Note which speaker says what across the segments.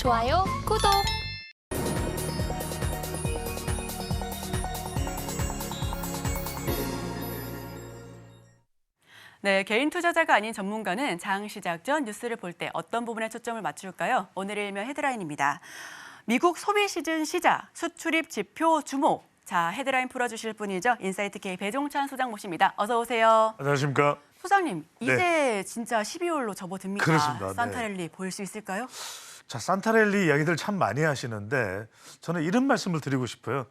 Speaker 1: 좋아요, 구독.
Speaker 2: 네, 개인 투자자가 아닌 전문가는 장 시작 전 뉴스를 볼 때 어떤 부분에 초점을 맞출까요? 오늘의 일면 헤드라인입니다. 미국 소비 시즌 시작, 수출입 지표 주목. 자, 헤드라인 풀어주실 분이죠. 인사이트K 배종찬 소장 모십니다. 어서 오세요.
Speaker 3: 안녕하십니까.
Speaker 2: 소장님, 이제
Speaker 3: 네.
Speaker 2: 진짜 12월로 접어듭니다.
Speaker 3: 그렇습니다.
Speaker 2: 산타랠리 보일 수 있을까요?
Speaker 3: 자, 산타랠리 이야기들 참 많이 하시는데 저는 이런 말씀을 드리고 싶어요.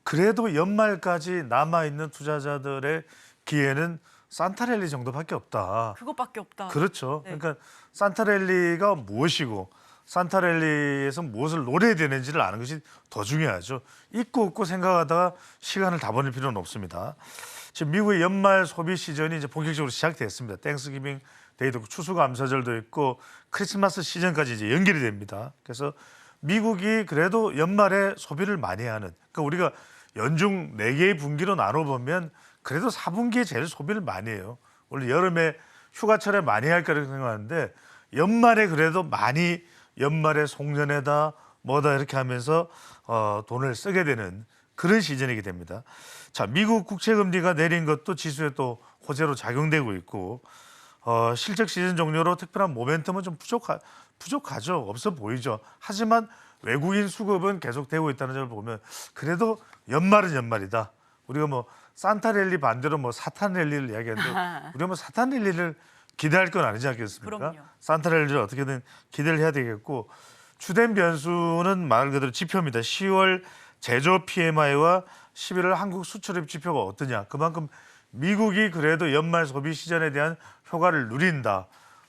Speaker 3: 그래도 연말까지 남아있는 투자자들의 기회는 산타랠리 정도밖에 없다.
Speaker 2: 그것밖에 없다.
Speaker 3: 그렇죠.
Speaker 2: 네.
Speaker 3: 그러니까 산타랠리가 무엇이고 산타랠리에서 무엇을 노려야 되는지를 아는 것이 더 중요하죠. 있고 없고 생각하다가 시간을 다 보낼 필요는 없습니다. 지금 미국의 연말 소비 시즌이 이제 본격적으로 시작됐습니다. 땡스기빙 데이도 있고 추수감사절도 있고 크리스마스 시즌까지 이제 연결이 됩니다. 그래서 미국이 그래도 연말에 소비를 많이 하는, 그러니까 우리가 연중 4개의 분기로 나눠보면 그래도 4분기에 제일 소비를 많이 해요. 원래 여름에 휴가철에 많이 할 거라고 생각하는데 연말에 그래도 많이 연말에 송년회다 뭐다 이렇게 하면서 돈을 쓰게 되는 그런 시즌이게 됩니다. 자, 미국 국채금리가 내린 것도 지수에 또 호재로 작용되고 있고 실적 시즌 종료로 특별한 모멘텀은 좀 부족하죠. 없어 보이죠. 하지만 외국인 수급은 계속되고 있다는 점을 보면 그래도 연말은 연말이다. 우리가 뭐 산타랠리 반대로 뭐 사탄랠리를 이야기하는데 우리가 뭐 사탄랠리를 기대할 건 아니지 않겠습니까?
Speaker 2: 그럼요.
Speaker 3: 산타랠리를 어떻게든 기대를 해야 되겠고 주된 변수는 말 그대로 지표입니다. 10월 제조 PMI와 11월 한국 수출입 지표가 어떠냐. 그만큼 미국이 그래도 연말 소비 시즌에 대한 효과를 누린다.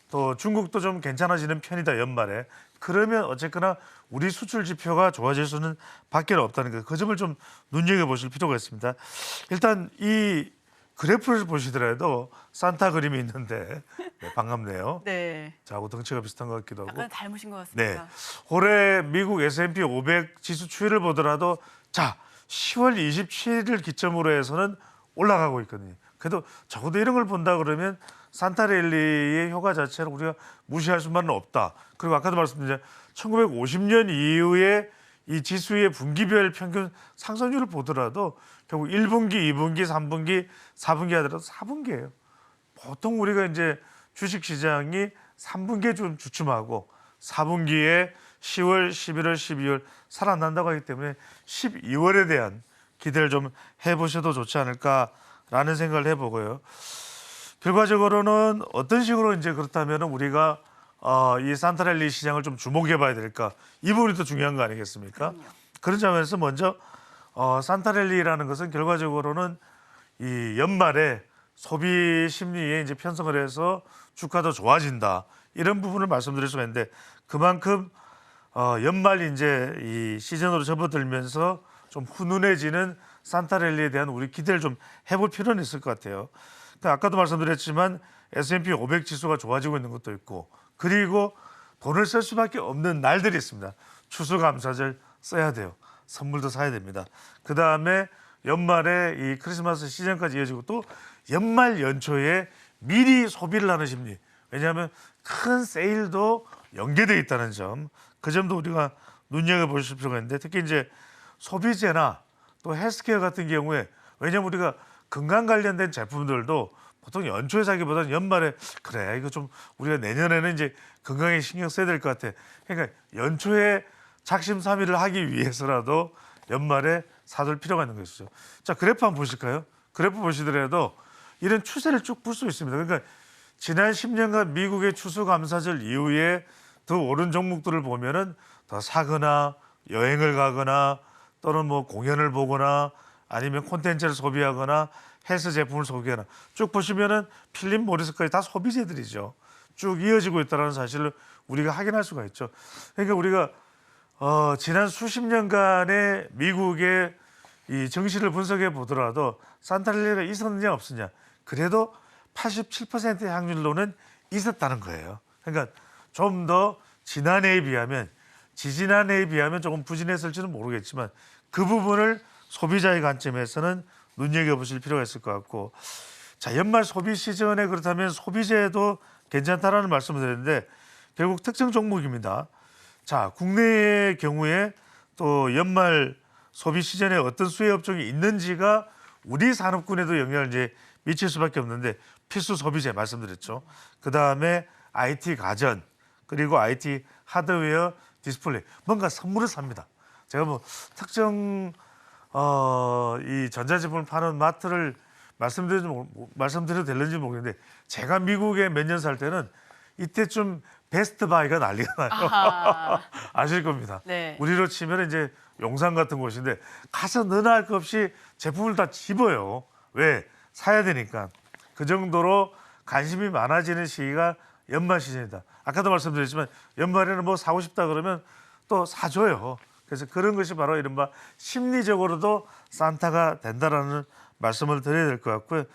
Speaker 3: 또 중국도 좀 괜찮아지는 편이다 연말에. 그러면 어쨌거나 우리 수출 지표가 좋아질 수는 밖에 없다는 거. 그 점을 좀 눈여겨보실 필요가 있습니다. 일단 이 그래프를 보시더라도 산타 그림이 있는데 네, 반갑네요.
Speaker 2: 네,
Speaker 3: 저하고 덩치가 비슷한 것 같기도 하고.
Speaker 2: 약간 닮으신 것
Speaker 3: 네,
Speaker 2: 같습니다.
Speaker 3: 올해 미국 S&P 500 지수 추이를 보더라도 자 10월 27일 기점으로 해서는 올라가고 있거든요. 그래도 적어도 이런 걸 본다 그러면 산타랠리의 효과 자체를 우리가 무시할 수만은 없다. 그리고 아까도 말씀드린 1950년 이후에 이 지수의 분기별 평균 상승률을 보더라도 결국 1분기, 2분기, 3분기, 4분기 하더라도 4분기예요. 보통 우리가 이제 주식시장이 3분기에 좀 주춤하고 4분기에 10월, 11월, 12월 살아난다고 하기 때문에 12월에 대한 기대를 좀 해보셔도 좋지 않을까라는 생각을 해보고요. 결과적으로는 어떤 식으로 이제 그렇다면 우리가 이 산타랠리 시장을 좀 주목해봐야 될까? 이 부분이 더 중요한 거 아니겠습니까?
Speaker 2: 그럼요.
Speaker 3: 그런 점에서 먼저 산타랠리라는 것은 결과적으로는 이 연말에 소비 심리에 이제 편성을 해서 주가도 좋아진다. 이런 부분을 말씀드릴 수가 있는데 그만큼 연말 이제 이 시즌으로 접어들면서 좀 훈훈해지는 산타랠리에 대한 우리 기대를 좀 해볼 필요는 있을 것 같아요. 그러니까 아까도 말씀드렸지만 S&P 500 지수가 좋아지고 있는 것도 있고 그리고 돈을 쓸 수밖에 없는 날들이 있습니다. 추수감사절 써야 돼요. 선물도 사야 됩니다. 그다음에 연말에 이 크리스마스 시즌까지 이어지고 또 연말 연초에 미리 소비를 하는 심리. 왜냐하면 큰 세일도 연계되어 있다는 점. 그 점도 우리가 눈여겨보실 필요가 있는데 특히 이제 소비재나 또 헬스케어 같은 경우에 왜냐하면 우리가 건강 관련된 제품들도 보통 연초에 사기보다는 연말에 그래 이거 좀 우리가 내년에는 이제 건강에 신경 써야 될 것 같아. 그러니까 연초에 작심삼일을 하기 위해서라도 연말에 사둘 필요가 있는 것이죠. 자, 그래프 한번 보실까요? 그래프 보시더라도 이런 추세를 쭉 볼 수 있습니다. 그러니까 지난 10년간 미국의 추수감사절 이후에 더 오른 종목들을 보면은 더 사거나 여행을 가거나 또는 뭐 공연을 보거나 아니면 콘텐츠를 소비하거나 헬스 제품을 소비하거나 쭉 보시면은 필립 모리스까지 다 소비재들이죠. 쭉 이어지고 있다는 사실을 우리가 확인할 수가 있죠. 그러니까 우리가 지난 수십 년간의 미국의 이 정시를 분석해 보더라도 산타랠리가 있었느냐 없었냐 그래도 87%의 확률로는 있었다는 거예요. 그러니까 좀 더 지난해에 비하면 지지난해에 비하면 조금 부진했을지는 모르겠지만 그 부분을 소비자의 관점에서는 눈여겨보실 필요가 있을 것 같고 자 연말 소비 시즌에 그렇다면 소비재도 괜찮다라는 말씀을 드렸는데 결국 특정 종목입니다. 자, 국내의 경우에 또 연말 소비 시즌에 어떤 수혜 업종이 있는지가 우리 산업군에도 영향을 이제 미칠 수밖에 없는데 필수 소비재 말씀드렸죠. 그 다음에 IT 가전 그리고 IT 하드웨어 디스플레이 뭔가 선물을 삽니다. 제가 뭐 특정 이 전자제품을 파는 마트를 말씀드려도 될는지 모르겠는데 제가 미국에 몇 년 살 때는 이때쯤 베스트 바이가 난리가 나요.
Speaker 2: 아하.
Speaker 3: 아실 겁니다.
Speaker 2: 네.
Speaker 3: 우리로 치면 이제 용산 같은 곳인데 가서 너나 할 것 없이 제품을 다 집어요. 왜? 사야 되니까. 그 정도로 관심이 많아지는 시기가 연말 시즌이다. 아까도 말씀드렸지만 연말에는 뭐 사고 싶다 그러면 또 사줘요. 그래서 그런 것이 바로 이른바 심리적으로도 산타가 된다라는 말씀을 드려야 될 것 같고요.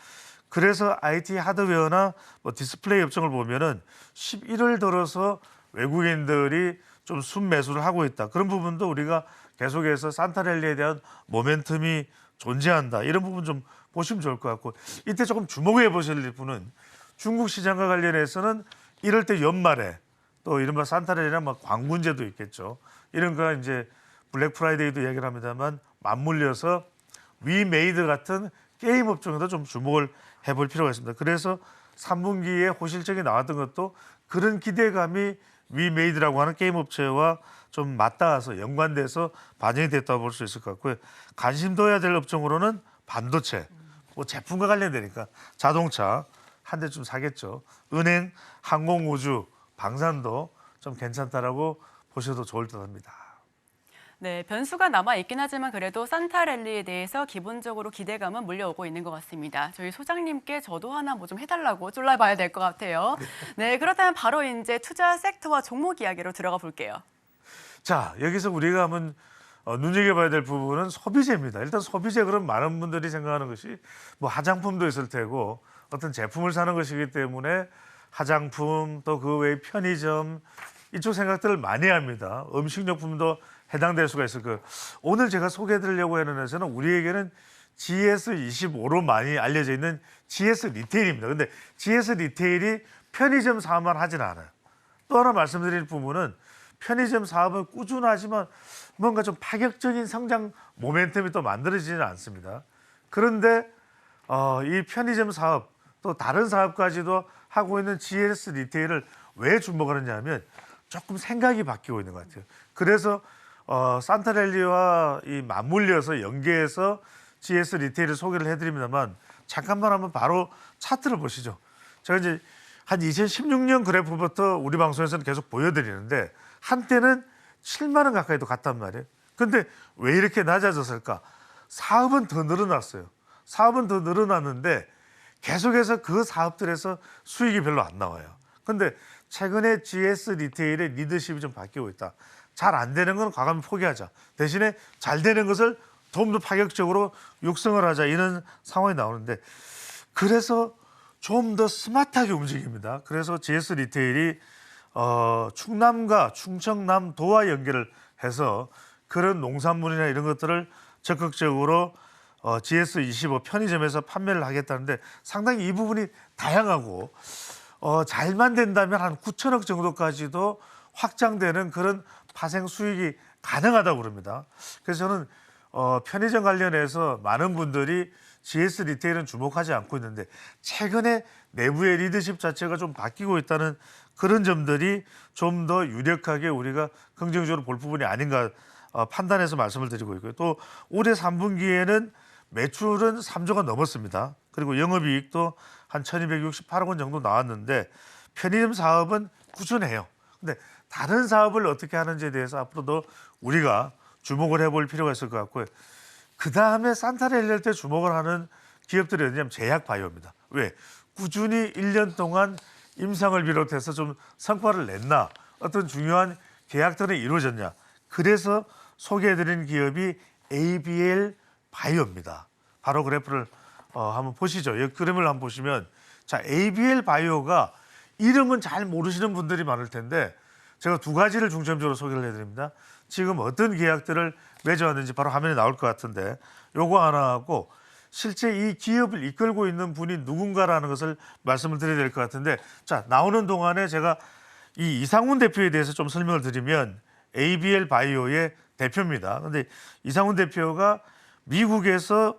Speaker 3: 그래서 IT 하드웨어나 뭐 디스플레이 업종을 보면은 11월 들어서 외국인들이 좀 순매수를 하고 있다. 그런 부분도 우리가 계속해서 산타랠리에 대한 모멘텀이 존재한다. 이런 부분 좀 보시면 좋을 것 같고 이때 조금 주목해 보실 분은 중국 시장과 관련해서는 이럴 때 연말에 또 이른바 산타랠리나 뭐 광군제도 있겠죠. 이런 거 이제 블랙 프라이데이도 얘기를 합니다만 맞물려서 위메이드 같은 게임 업종에도 좀 주목을 해볼 필요가 있습니다. 그래서 3분기에 호실적이 나왔던 것도 그런 기대감이 위메이드라고 하는 게임 업체와 좀 맞닿아서 연관돼서 반영이 됐다고 볼 수 있을 것 같고요. 관심 둬야 될 업종으로는 반도체, 뭐 제품과 관련되니까 자동차 한 대 좀 사겠죠. 은행, 항공우주, 방산도 좀 괜찮다라고 보셔도 좋을 듯합니다.
Speaker 2: 네, 변수가 남아 있긴 하지만 그래도 산타랠리에 대해서 기본적으로 기대감은 물려오고 있는 것 같습니다. 저희 소장님께 저도 하나 뭐 좀 해달라고 쫄라봐야 될 것 같아요. 네, 그렇다면 바로 이제 투자 섹터와 종목 이야기로 들어가 볼게요.
Speaker 3: 자, 여기서 우리가 한번 눈여겨봐야 될 부분은 소비재입니다. 일단 소비재 그럼 많은 분들이 생각하는 것이 뭐 화장품도 있을 테고 어떤 제품을 사는 것이기 때문에 화장품 또 그 외에 편의점 이쪽 생각들을 많이 합니다. 음식료품도 해당될 수가 있을 거예요. 오늘 제가 소개해드리려고 하는 회사는 우리에게는 GS25로 많이 알려져 있는 GS 리테일입니다. 근데 GS 리테일이 편의점 사업만 하진 않아요. 또 하나 말씀드릴 부분은 편의점 사업은 꾸준하지만 뭔가 좀 파격적인 성장 모멘텀이 또 만들어지지는 않습니다. 그런데 이 편의점 사업 또 다른 사업까지도 하고 있는 GS 리테일을 왜 주목하느냐 하면 조금 생각이 바뀌고 있는 것 같아요. 그래서 산타랠리와 이 맞물려서 연계해서 GS 리테일을 소개를 해드립니다만 잠깐만 한번 바로 차트를 보시죠. 제가 이제 한 2016년 그래프부터 우리 방송에서는 계속 보여드리는데 한때는 7만 원 가까이도 갔단 말이에요. 근데 왜 이렇게 낮아졌을까? 사업은 더 늘어났어요. 사업은 더 늘어났는데 계속해서 그 사업들에서 수익이 별로 안 나와요. 근데 최근에 GS 리테일의 리더십이 좀 바뀌고 있다. 잘 안 되는 건 과감히 포기하자. 대신에 잘 되는 것을 좀 더 파격적으로 육성을 하자. 이런 상황이 나오는데 그래서 좀 더 스마트하게 움직입니다. 그래서 GS 리테일이 충남과 충청남도와 연결을 해서 그런 농산물이나 이런 것들을 적극적으로 GS25 편의점에서 판매를 하겠다는데 상당히 이 부분이 다양하고 잘만 된다면 한 9천억 정도까지도 확장되는 그런 파생 수익이 가능하다고 그럽니다. 그래서 저는 편의점 관련해서 많은 분들이 GS 리테일은 주목하지 않고 있는데 최근에 내부의 리더십 자체가 좀 바뀌고 있다는 그런 점들이 좀 더 유력하게 우리가 긍정적으로 볼 부분이 아닌가 판단해서 말씀을 드리고 있고요. 또 올해 3분기에는 매출은 3조가 넘었습니다. 그리고 영업이익도 한 1,268억 원 정도 나왔는데 편의점 사업은 꾸준해요. 근데 다른 사업을 어떻게 하는지에 대해서 앞으로도 우리가 주목을 해볼 필요가 있을 것 같고요. 그 다음에 산타랠리 할 때 주목을 하는 기업들이 어디냐면 제약바이오입니다. 왜? 꾸준히 1년 동안 임상을 비롯해서 좀 성과를 냈나? 어떤 중요한 계약들이 이루어졌냐? 그래서 소개해드린 기업이 ABL 바이오입니다. 바로 그래프를 한번 보시죠. 이 그림을 한번 보시면 자 ABL 바이오가 이름은 잘 모르시는 분들이 많을 텐데 제가 두 가지를 중점적으로 소개를 해드립니다. 지금 어떤 계약들을 맺어왔는지 바로 화면에 나올 것 같은데 요거 하나 하고 실제 이 기업을 이끌고 있는 분이 누군가라는 것을 말씀을 드려야 될 것 같은데 자 나오는 동안에 제가 이 이상훈 대표에 대해서 좀 설명을 드리면 ABL 바이오의 대표입니다. 그런데 이상훈 대표가 미국에서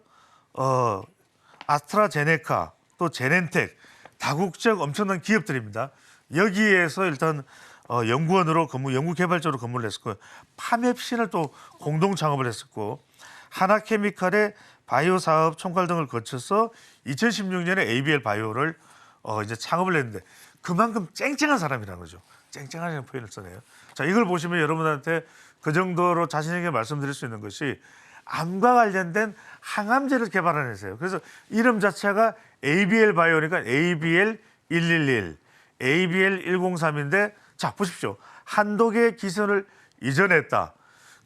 Speaker 3: 아스트라제네카 또 제넨텍 다국적 엄청난 기업들입니다. 여기에서 일단 연구원으로 연구개발자로 근무를 했었고 파맵신을 또 공동 창업을 했었고 하나케미칼의 바이오 사업 총괄 등을 거쳐서 2016년에 ABL 바이오를 이제 창업을 했는데 그만큼 쨍쨍한 사람이라는 거죠. 쨍쨍한 표현을 써내요. 자, 이걸 보시면 여러분한테 그 정도로 자신 있게 말씀드릴 수 있는 것이 암과 관련된 항암제를 개발해냈어요. 그래서 이름 자체가 ABL 바이오니까 ABL 111, ABL 103인데 자 보십시오. 한도 개의 기선을 이전했다.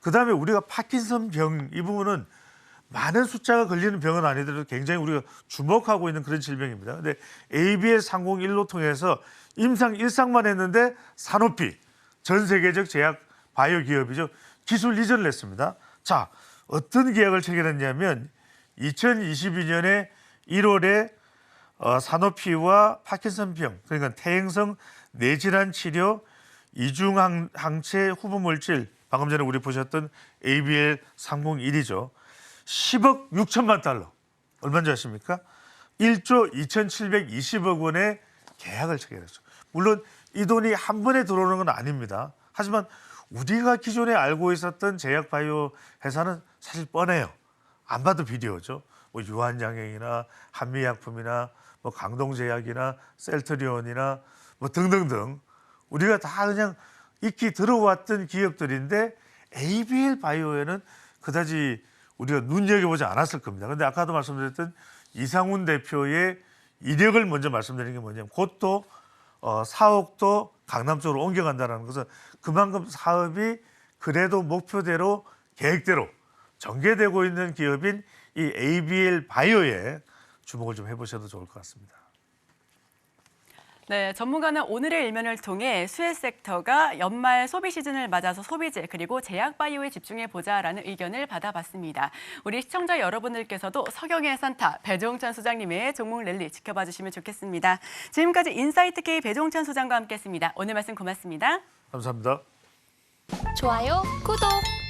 Speaker 3: 그다음에 우리가 파킨슨 병 이 부분은 많은 숫자가 걸리는 병은 아니더라도 굉장히 우리가 주목하고 있는 그런 질병입니다. 근데 ABL 301로 통해서 임상 1상만 했는데 산오피 전 세계적 제약 바이오 기업이죠. 기술 이전을 했습니다. 자, 어떤 계약을 체결했냐면 2022년에 1월에 산오피와 파킨슨병 그러니까 태행성 뇌질환 치료 이중항체 후보물질 방금 전에 우리 보셨던 ABL 301이죠. 10억 6천만 달러. 얼마인지 아십니까? 1조 2,720억 원의 계약을 체결했죠. 물론 이 돈이 한 번에 들어오는 건 아닙니다. 하지만 우리가 기존에 알고 있었던 제약 바이오 회사는 사실 뻔해요. 안 봐도 비디오죠. 뭐 유한양행이나 한미약품이나 뭐 강동제약이나 셀트리온이나 뭐 등등등 우리가 다 그냥 익히 들어왔던 기업들인데 ABL 바이오에는 그다지 우리가 눈여겨보지 않았을 겁니다. 그런데 아까도 말씀드렸던 이상훈 대표의 이력을 먼저 말씀드리는 게 뭐냐면 곧 또 사옥도 강남 쪽으로 옮겨간다는 것은 그만큼 사업이 그래도 목표대로 계획대로 전개되고 있는 기업인 이 ABL 바이오에 주목을 좀 해보셔도 좋을 것 같습니다.
Speaker 2: 네, 전문가는 오늘의 일면을 통해 수혜 섹터가 연말 소비 시즌을 맞아서 소비재 그리고 제약 바이오에 집중해 보자라는 의견을 받아봤습니다. 우리 시청자 여러분들께서도 서경의 산타 배종찬 소장님의 종목 랠리 지켜봐 주시면 좋겠습니다. 지금까지 인사이트 K 배종찬 소장과 함께했습니다. 오늘 말씀 고맙습니다.
Speaker 3: 감사합니다.
Speaker 1: 좋아요, 구독!